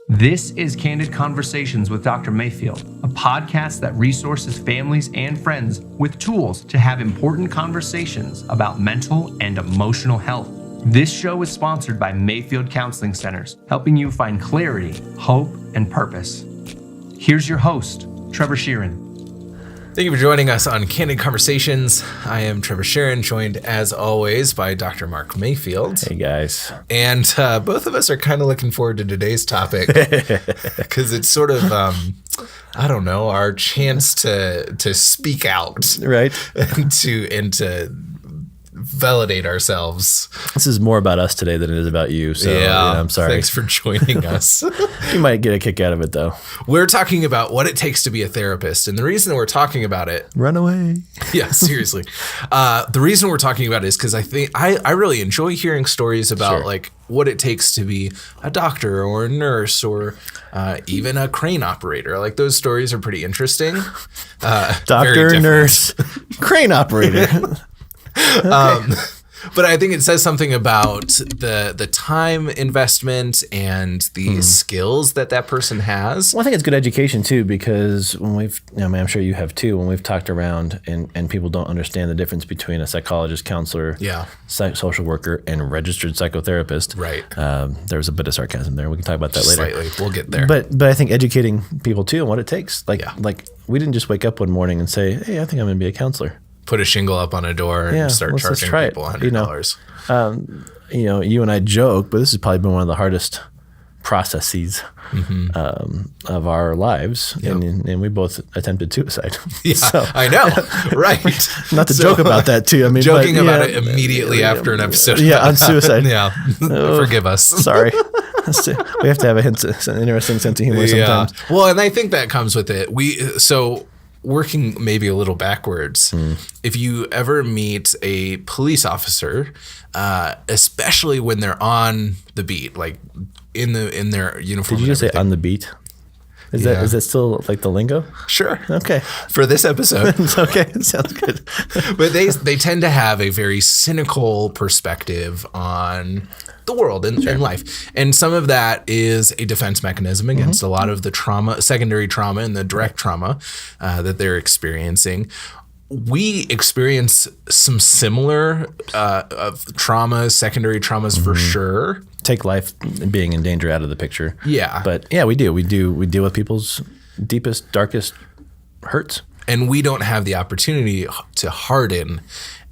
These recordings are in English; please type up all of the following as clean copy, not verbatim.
This is Candid Conversations with Dr. Mayfield, a podcast that resources families and friends with tools to have important conversations about mental and emotional health. This show is sponsored by Mayfield Counseling Centers, helping you find clarity, hope, and purpose. Here's your host, Trevor Sheeran. Thank you for joining us on Candid Conversations. I am Trevor Sheeran, joined as always by Dr. Mark Mayfield. Hey guys. And both of us are kind of looking forward to today's topic because it's sort of, our chance to speak out, right, and to validate ourselves. This is more about us today than it is about you. So I'm sorry. Thanks for joining us. You might get a kick out of it though. We're talking about what it takes to be a therapist. And the reason we're talking about it. Run away. Yeah, seriously. The reason we're talking about it is because I think I really enjoy hearing stories about like what it takes to be a doctor or a nurse or even a crane operator. Like those stories are pretty interesting. Doctor, nurse, crane operator. But I think it says something about the time investment and the skills that person has. Well, I think it's good education too, because when I'm sure you have too, when we've talked around and people don't understand the difference between a psychologist, counselor, social worker, and registered psychotherapist. Right. There's a bit of sarcasm there. We can talk about that later. Slightly. We'll get there. But I think educating people too on what it takes. Like we didn't just wake up one morning and say, hey, I think I'm going to be a counselor. Put a shingle up on a door and start charging people $100. You and I joke, but this has probably been one of the hardest processes of our lives, and we both attempted suicide. Yeah, so, I know, right? Not to joke about that too. I mean, joking about it immediately after an episode. On suicide. Forgive us. Sorry. We have to have an interesting sense of humor sometimes. Well, and I think that comes with it. Working maybe a little backwards, if you ever meet a police officer, especially when they're on the beat, like in their uniform. Did you just say on the beat? Is that still like the lingo? Sure. Okay. For this episode. It's okay. It sounds good. But they tend to have a very cynical perspective on the world and life. And some of that is a defense mechanism against a lot of the trauma, secondary trauma and the direct trauma that they're experiencing. We experience some similar traumas, secondary traumas for sure. Take life being in danger out of the picture. Yeah. But we do. We deal with people's deepest, darkest hurts. And we don't have the opportunity to harden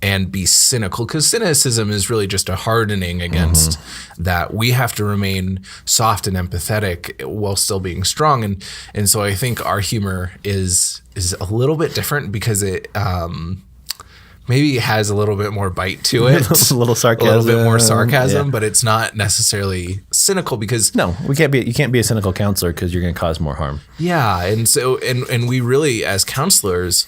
and be cynical, because cynicism is really just a hardening against that. We have to remain soft and empathetic while still being strong. And so I think our humor is a little bit different because it maybe has a little bit more bite to it. A little sarcasm. A little bit more sarcasm, but it's not necessarily cynical because... No, you can't be a cynical counselor because you're going to cause more harm. Yeah, and so and we really, as counselors,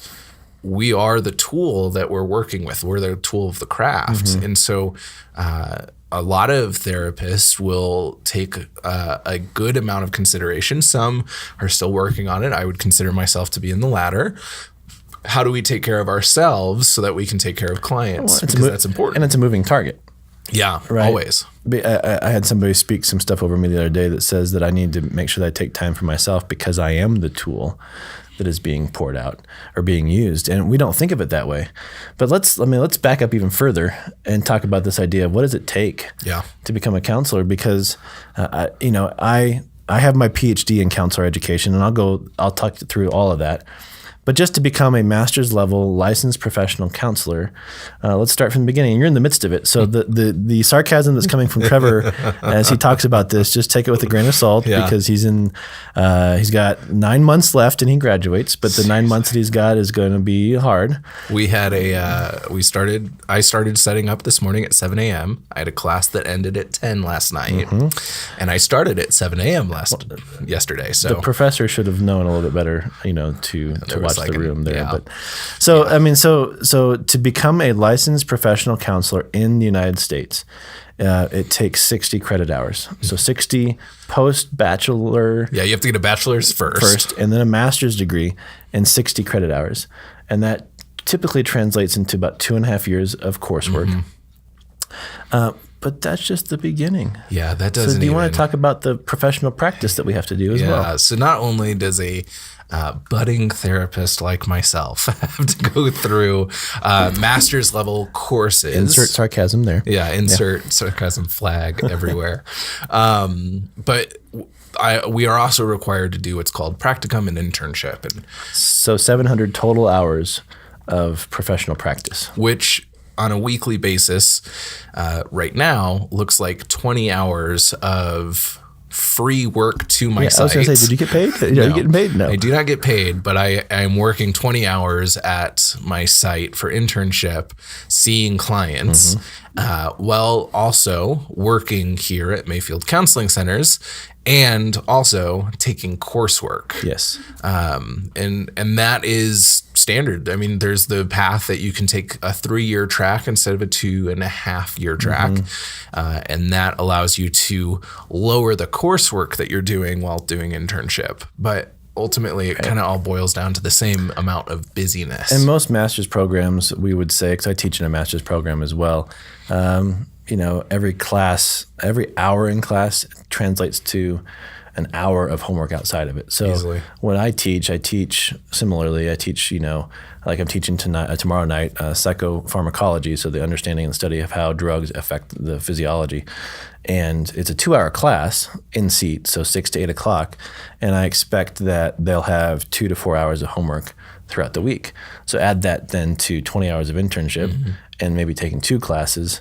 we are the tool that we're working with. We're the tool of the craft. And so a lot of therapists will take a good amount of consideration. Some are still working on it. I would consider myself to be in the latter. How do we take care of ourselves so that we can take care of clients? Because that's important. And it's a moving target. Yeah, right? Always. I had somebody speak some stuff over me the other day that says that I need to make sure that I take time for myself because I am the tool that is being poured out or being used. And we don't think of it that way. But let's back up even further and talk about this idea of what does it take to become a counselor? Because, I have my PhD in counselor education, and I'll talk through all of that. But just to become a master's level licensed professional counselor, let's start from the beginning. You're in the midst of it. So the sarcasm that's coming from Trevor as he talks about this, just take it with a grain of salt because he's got 9 months left and he graduates, but the 9 months that he's got is going to be hard. We had I started setting up this morning at 7 a.m. I had a class that ended at 10 last night, and I started at 7 a.m. yesterday. So the professor should have known a little bit better, to watch the room there. Yeah. But so to become a licensed professional counselor in the United States, it takes 60 credit hours. So 60 post-bachelor. Yeah, you have to get a bachelor's first. And then a master's degree and 60 credit hours. And that typically translates into about 2.5 years of coursework. But that's just the beginning. Yeah, that doesn't. So do you want to talk about the professional practice that we have to do as well? Yeah. So not only does a budding therapist like myself have to go through master's level courses. Insert sarcasm there. Yeah, insert sarcasm flag everywhere. But we are also required to do what's called practicum and internship. And so 700 total hours of professional practice. Which on a weekly basis right now looks like 20 hours of free work to my site. I was going to say, did you get paid? No, Are you getting paid? No. I do not get paid, but I am working 20 hours at my site for internship, seeing clients, while also working here at Mayfield Counseling Centers and also taking coursework. Yes. And that is standard. I mean, there's the path that you can take a 3-year track instead of a 2.5-year track. And that allows you to lower the coursework that you're doing while doing internship. But ultimately, it kind of all boils down to the same amount of busyness. In most master's programs, we would say, because I teach in a master's program as well, every hour in class translates to an hour of homework outside of it. So Easily. When I teach similarly. I teach, like I'm teaching tomorrow night, psychopharmacology, so the understanding and study of how drugs affect the physiology. And it's a 2-hour class in seat, so 6 to 8 o'clock. And I expect that they'll have 2 to 4 hours of homework throughout the week. So add that then to 20 hours of internship and maybe taking 2 classes.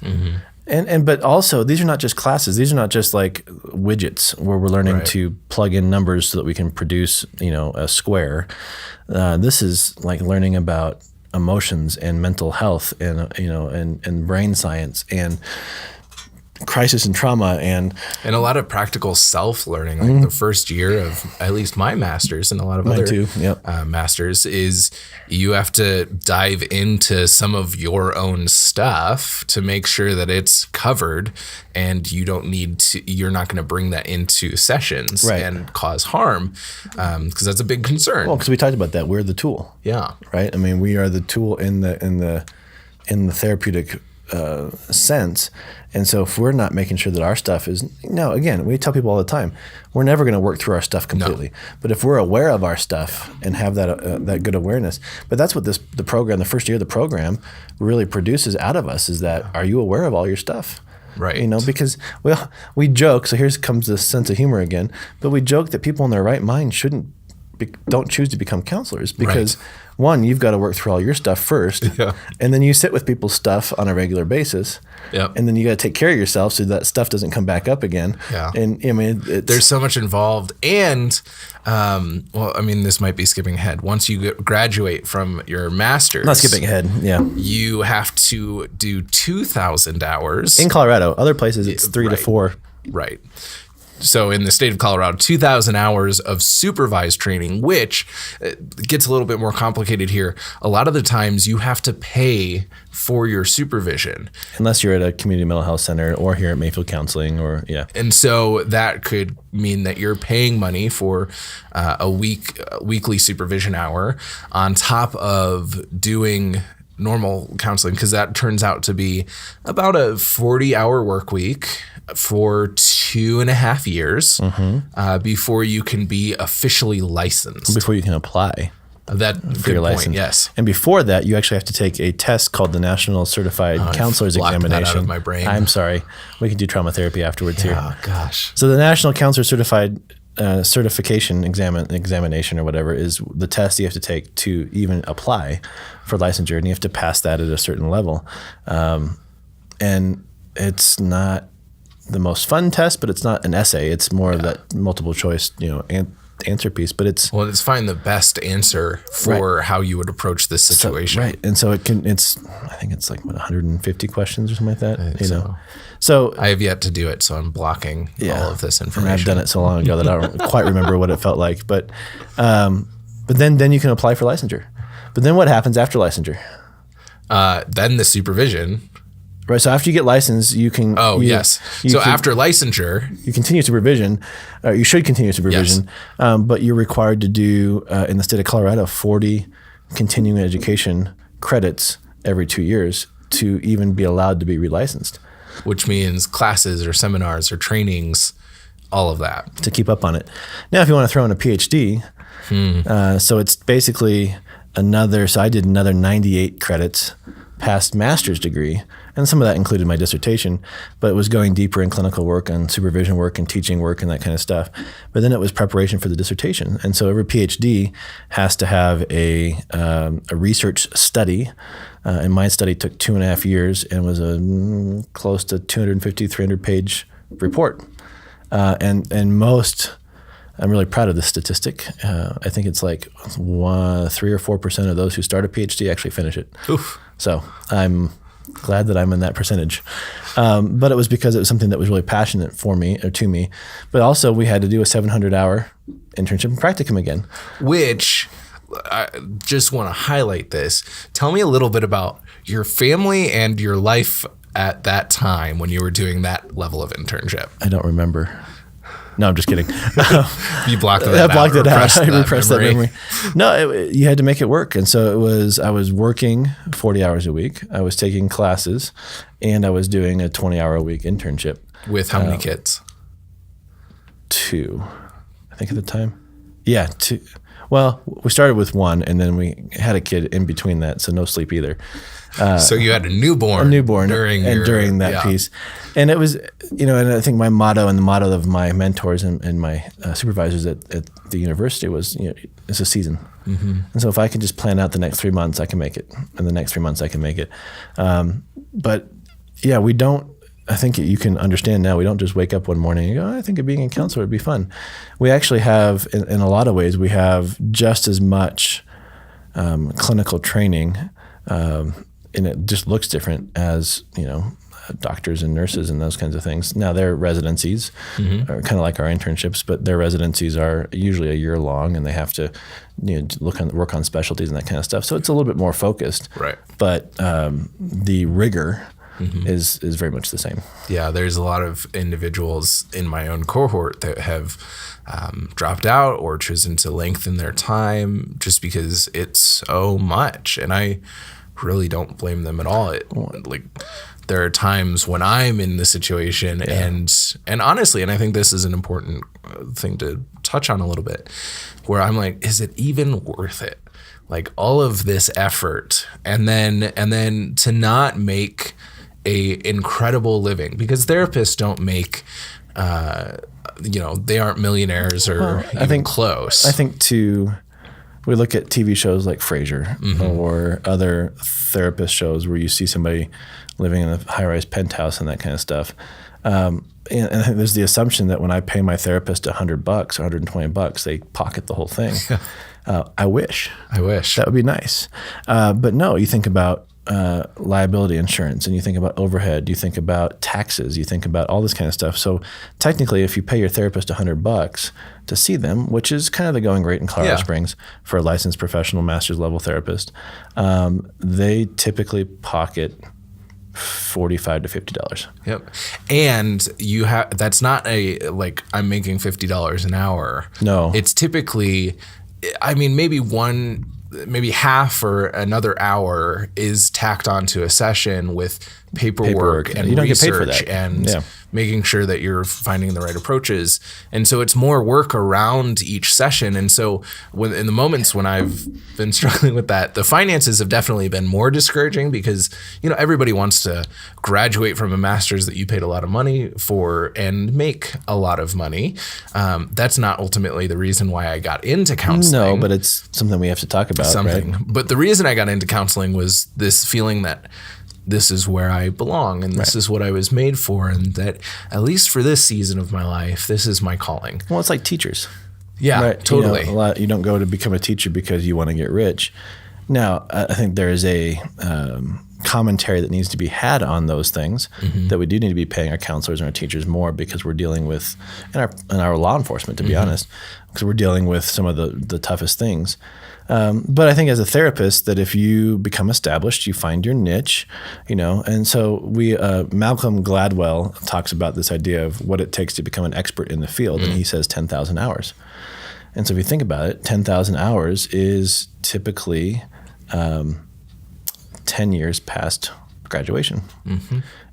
But also, these are not just classes. These are not just like widgets where we're learning to plug in numbers so that we can produce, a square. This is like learning about emotions and mental health and, and brain science and crisis and trauma and a lot of practical self-learning. Like the first year of at least my master's and a lot of other masters is you have to dive into some of your own stuff to make sure that it's covered and you're not going to bring that into sessions and cause harm because that's a big concern. Well, because we talked about that. We're the tool. Yeah. Right. I mean, we are the tool in the therapeutic sense. And so if we're not making sure that our stuff is, again, we tell people all the time, we're never going to work through our stuff completely. No. But if we're aware of our stuff and have that good awareness, but that's what the first year of the program really produces out of us is that, are you aware of all your stuff? Right. Because we joke, so here comes this sense of humor again, but we joke that people in their right mind don't choose to become counselors because one, you've got to work through all your stuff first, and then you sit with people's stuff on a regular basis, and then you got to take care of yourself so that stuff doesn't come back up again. Yeah. And there's so much involved, and this might be skipping ahead. Once you graduate from your master's, not skipping ahead, you have to do 2,000 hours in Colorado. Other places it's 3 to 4. Right. So in the state of Colorado, 2,000 hours of supervised training, which gets a little bit more complicated here. A lot of the times you have to pay for your supervision. Unless you're at a community mental health center or here at Mayfield Counseling And so that could mean that you're paying money for a weekly supervision hour on top of doing normal counseling, because that turns out to be about a 40-hour work week for 2.5 years before you can be officially licensed. Before you can apply. That for your license. Yes. And before that, you actually have to take a test called the National Certified Counselor's Examination. That out of my brain. I'm sorry. We can do trauma therapy afterwards here. Oh gosh. So the National Counselor Certified Certification Examination or whatever is the test you have to take to even apply for licensure, and you have to pass that at a certain level. And it's not the most fun test, but it's not an essay. It's more of that multiple choice, answer piece. But it's find the best answer for how you would approach this situation. And so I think it's like 150 questions or something like that. So I have yet to do it, so I'm blocking all of this information. And I've done it so long ago that I don't quite remember what it felt like. But then you can apply for licensure. But then what happens after licensure? Then the supervision. Right. So after you get licensed, you can. After licensure, you continue supervision. You should continue supervision, but you're required to do in the state of Colorado 40 continuing education credits every 2 years to even be allowed to be relicensed. which means classes or seminars or trainings, all of that. To keep up on it. Now, if you want to throw in a PhD, so it's basically so I did another 98 credits past master's degree, and some of that included my dissertation, but it was going deeper in clinical work and supervision work and teaching work and that kind of stuff. But then it was preparation for the dissertation. And so every PhD has to have a research study. And my study took 2.5 years and was a close to 250, 300 page report. And most, I'm really proud of this statistic. I think it's like 3 or 4% of those who start a PhD actually finish it. Oof. So I'm glad that I'm in that percentage. But it was because it was something that was really passionate for me or to me. But also we had to do a 700-hour internship and practicum again. Which I just want to highlight this. Tell me a little bit about your family and your life at that time when you were doing that level of internship. I don't remember. No, I'm just kidding. You blocked that out. I blocked it out. I repressed that memory. No, you had to make it work. And so I was working 40 hours a week. I was taking classes, and I was doing a 20-hour-a-week internship. With how many kids? 2, I think at the time. Yeah, 2. Well, we started with 1, and then we had a kid in between that, so no sleep either. So you had a newborn during that piece. And it was, and I think my motto and the motto of my mentors and my supervisors at the university was, it's a season. Mm-hmm. And so if I can just plan out the next 3 months, I can make it. And the next 3 months, I can make it. But yeah, we don't, I think you can understand now, we don't just wake up one morning and go, I think being a counselor would be fun. We actually have, in a lot of ways, we have just as much clinical training, and it just looks different as, doctors and nurses and those kinds of things. Now their residencies are kind of like our internships, but their residencies are usually a year long, and they have to work on specialties and that kind of stuff. So it's a little bit more focused. Right. But the rigor is very much the same. Yeah, there's a lot of individuals in my own cohort that have dropped out or chosen to lengthen their time just because it's so much, and I really don't blame them at all. There are times when I'm in the situation, and honestly, and I think this is an important thing to touch on a little bit, where I'm like, is it even worth it? Like all of this effort, and then to not make a incredible living, because therapists don't make, they aren't millionaires or even close. I think we look at TV shows like Frasier or other therapist shows where you see somebody living in a high-rise penthouse and that kind of stuff. And I think there's the assumption that when I pay my therapist $100 or $120, they pocket the whole thing. I wish. That would be nice. But no, you think about liability insurance, and you think about overhead, you think about taxes, you think about all this kind of stuff. So technically, if you pay your therapist $100 to see them, which is kind of the going rate in Colorado Springs for a licensed professional master's level therapist, they typically pocket $45 to $50. Yep. And you have, that's not I'm making $50 an hour. No. It's typically, maybe half or another hour is tacked onto a session with paperwork and you don't research get paid for that. And making sure that you're finding the right approaches. And so it's more work around each session. And so in the moments when I've been struggling with that, the finances have definitely been more discouraging because, everybody wants to graduate from a master's that you paid a lot of money for and make a lot of money. That's not ultimately the reason why I got into counseling. No, but it's something we have to talk about. Right? But the reason I got into counseling was this feeling that this is where I belong, and this is what I was made for, and that at least for this season of my life, this is my calling. Well, it's like teachers. Yeah, totally. You don't go to become a teacher because you want to get rich. Now, I think there is a commentary that needs to be had on those things, that we do need to be paying our counselors and our teachers more because we're dealing with, and our law enforcement, to be honest, because we're dealing with some of the toughest things. But I think as a therapist, that if you become established, you find your niche, and so Malcolm Gladwell talks about this idea of what it takes to become an expert in the field, and he says 10,000 hours. And so if you think about it, 10,000 hours is typically 10 years past graduation.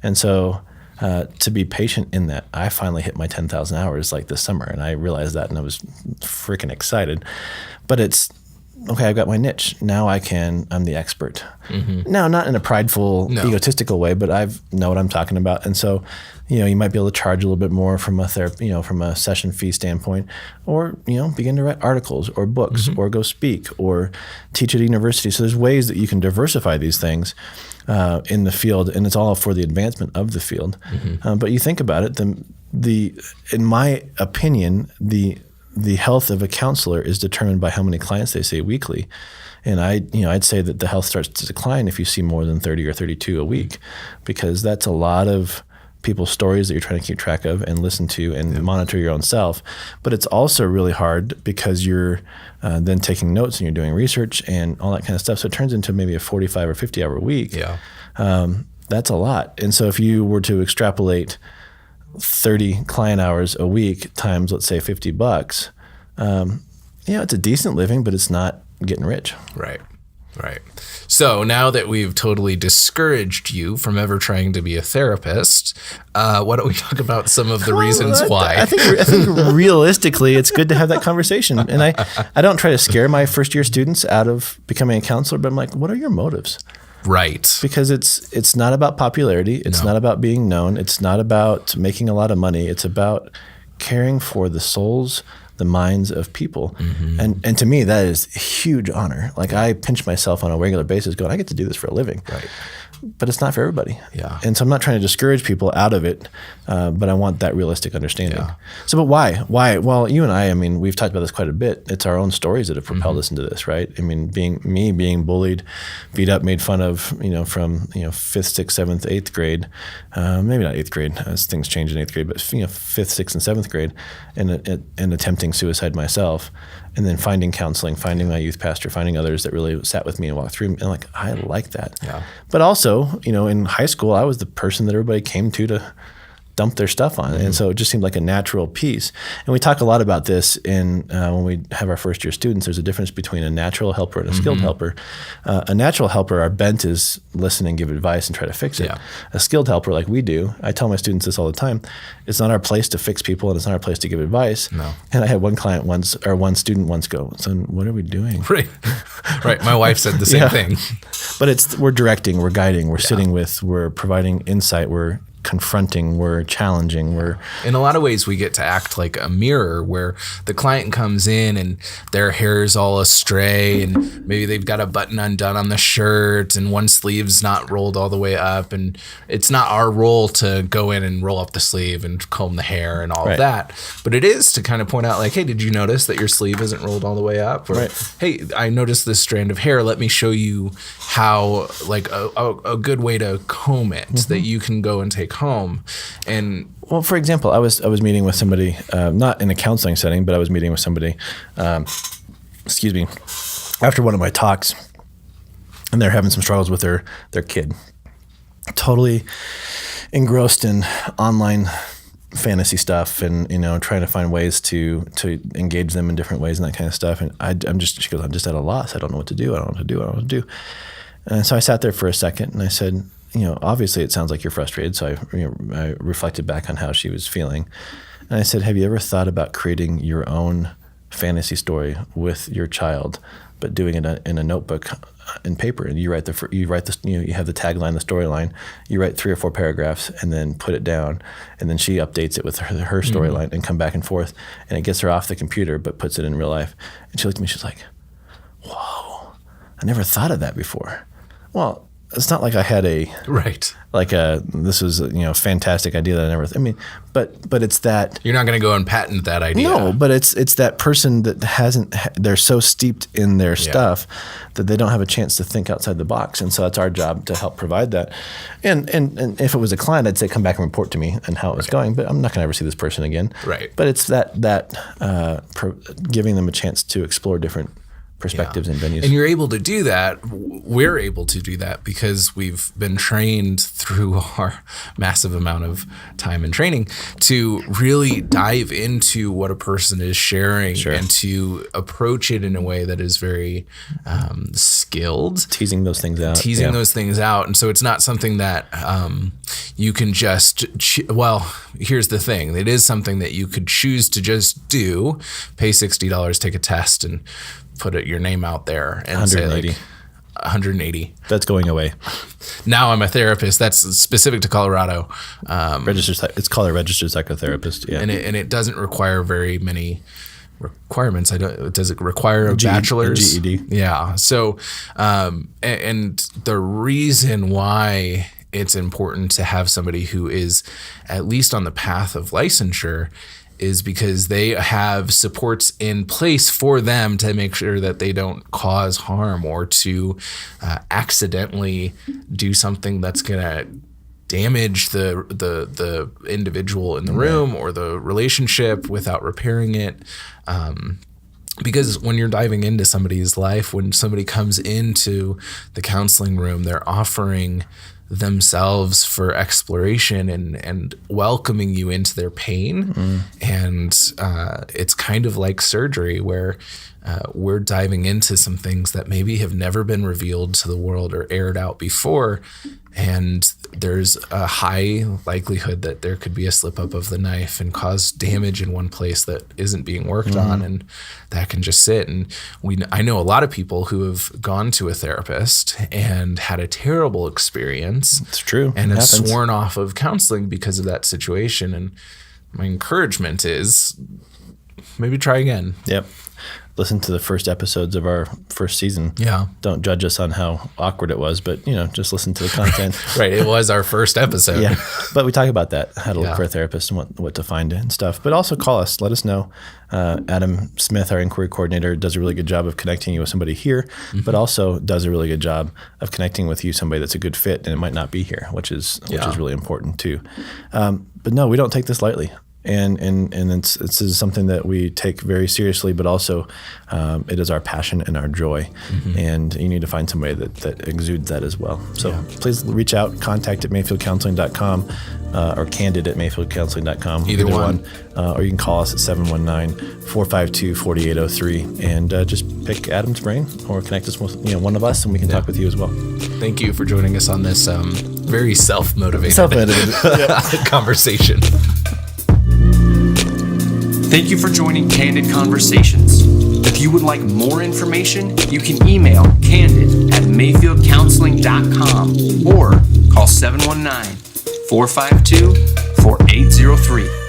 And so to be patient in that. I finally hit my 10,000 hours like this summer, and I realized that, and I was freaking excited. But it's, okay, I've got my niche. Now I'm the expert. Now, not in a prideful, egotistical way, but I know what I'm talking about. And so, you might be able to charge a little bit more from a therapy, from a session fee standpoint, or, begin to write articles or books or go speak or teach at a university. So there's ways that you can diversify these things in the field, and it's all for the advancement of the field. But you think about it, in my opinion, the health of a counselor is determined by how many clients they see weekly. And I'd say that the health starts to decline if you see more than 30 or 32 a week, because that's a lot of people's stories that you're trying to keep track of and listen to and monitor your own self. But it's also really hard because you're then taking notes and you're doing research and all that kind of stuff. So it turns into maybe a 45 or 50 hour week. That's a lot. And so if you were to extrapolate 30 client hours a week times, let's say $50, it's a decent living, but it's not getting rich. Right. So now that we've totally discouraged you from ever trying to be a therapist, why don't we talk about some of the reasons why? I think realistically, it's good to have that conversation. And I don't try to scare my first year students out of becoming a counselor, but I'm like, what are your motives? Right. Because it's not about popularity. It's not about being known. It's not about making a lot of money. It's about caring for the souls, the minds of people. And to me, that is a huge honor. Like, I pinch myself on a regular basis going, I get to do this for a living. Right. But it's not for everybody. Yeah. And so I'm not trying to discourage people out of it, but I want that realistic understanding. Yeah. So, but why? Why? Well, you and I mean, we've talked about this quite a bit. It's our own stories that have propelled us into this, right? I mean, being bullied, beat up, made fun of, from, 5th, 6th, 7th, 8th grade, maybe not 8th grade, as things change in 8th grade, but, 5th, 6th, and 7th grade, and attempting suicide myself. And then finding counseling, finding my youth pastor, finding others that really sat with me and walked through. And I like that. Yeah. But also, in high school, I was the person that everybody came to dump their stuff on. And so it just seemed like a natural piece. And we talk a lot about this when we have our first year students. There's a difference between a natural helper and a skilled helper. A natural helper, our bent is listen and give advice and try to fix it. Yeah. A skilled helper, like we do, I tell my students this all the time, it's not our place to fix people and it's not our place to give advice. No. And I had one student once go, "So what are we doing?" Right. My wife said the same thing. But we're directing, we're guiding, we're sitting with, we're providing insight, we're confronting, we're challenging, we're... In a lot of ways, we get to act like a mirror where the client comes in and their hair's all astray and maybe they've got a button undone on the shirt and one sleeve's not rolled all the way up, and it's not our role to go in and roll up the sleeve and comb the hair and all of that, but it is to kind of point out like, hey, did you notice that your sleeve isn't rolled all the way up? Or, hey, I noticed this strand of hair. Let me show you how, like, a good way to comb it that you can go and take home. And well, for example, I was meeting with somebody, not in a counseling setting, but I was meeting with somebody, after one of my talks, and they're having some struggles with their kid, totally engrossed in online fantasy stuff and trying to find ways to engage them in different ways and that kind of stuff. And she goes, I'm just at a loss. I don't know what to do. I don't know what to do. And so I sat there for a second and I said, obviously it sounds like you're frustrated. So I reflected back on how she was feeling. And I said, have you ever thought about creating your own fantasy story with your child, but doing it in a notebook in paper? And you have the tagline, the storyline, you write 3 or 4 paragraphs and then put it down. And then she updates it with her storyline and come back and forth. And it gets her off the computer, but puts it in real life. And she looked at me, she's like, whoa, I never thought of that before. Well, it's not like I had this was a fantastic idea that I never. But it's that you're not going to go and patent that idea. No, but it's that person that hasn't. They're so steeped in their stuff that they don't have a chance to think outside the box, and so it's our job to help provide that. And if it was a client, I'd say come back and report to me and how it was going. But I'm not going to ever see this person again. Right. But it's that giving them a chance to explore different perspectives and venues. And you're able to do that. We're able to do that because we've been trained through our massive amount of time and training to really dive into what a person is sharing and to approach it in a way that is very skilled. Teasing those things out. Those things out. And so it's not something that you can just, here's the thing. It is something that you could choose to just do, pay $60, take a test, and put your name out there and 180. say 180. That's going away. Now I'm a therapist. That's specific to Colorado. It's called a registered psychotherapist. Yeah. And it doesn't require very many requirements. Does it require a bachelor's? GED. Yeah. So, and the reason why it's important to have somebody who is at least on the path of licensure is because they have supports in place for them to make sure that they don't cause harm or to accidentally do something that's going to damage the individual in the room or the relationship without repairing it. Because when you're diving into somebody's life, when somebody comes into the counseling room, they're offering themselves for exploration and welcoming you into their pain. And it's kind of like surgery where we're diving into some things that maybe have never been revealed to the world or aired out before. And there's a high likelihood that there could be a slip up of the knife and cause damage in one place that isn't being worked on, and that can just sit. And I know a lot of people who have gone to a therapist and had a terrible experience. It's true. And have sworn off of counseling because of that situation. And my encouragement is maybe try again. Yep. Listen to the first episodes of our first season. Yeah. Don't judge us on how awkward it was, but just listen to the content. Right. It was our first episode. Yeah. But we talk about that, how to look for a therapist and what to find and stuff. But also call us. Let us know. Adam Smith, our inquiry coordinator, does a really good job of connecting you with somebody here, but also does a really good job of connecting with you somebody that's a good fit and it might not be here, which is really important too. But no, we don't take this lightly. And this is something that we take very seriously, but also it is our passion and our joy. And you need to find somebody that exudes that as well. So please reach out, contact at mayfieldcounseling.com or candid at mayfieldcounseling.com. Either one. Or you can call us at 719-452-4803 and just pick Adam's brain or connect us with one of us and we can talk with you as well. Thank you for joining us on this very self-motivated conversation. Thank you for joining Candid Conversations. If you would like more information, you can email candid@mayfieldcounseling.com or call 719-452-4803.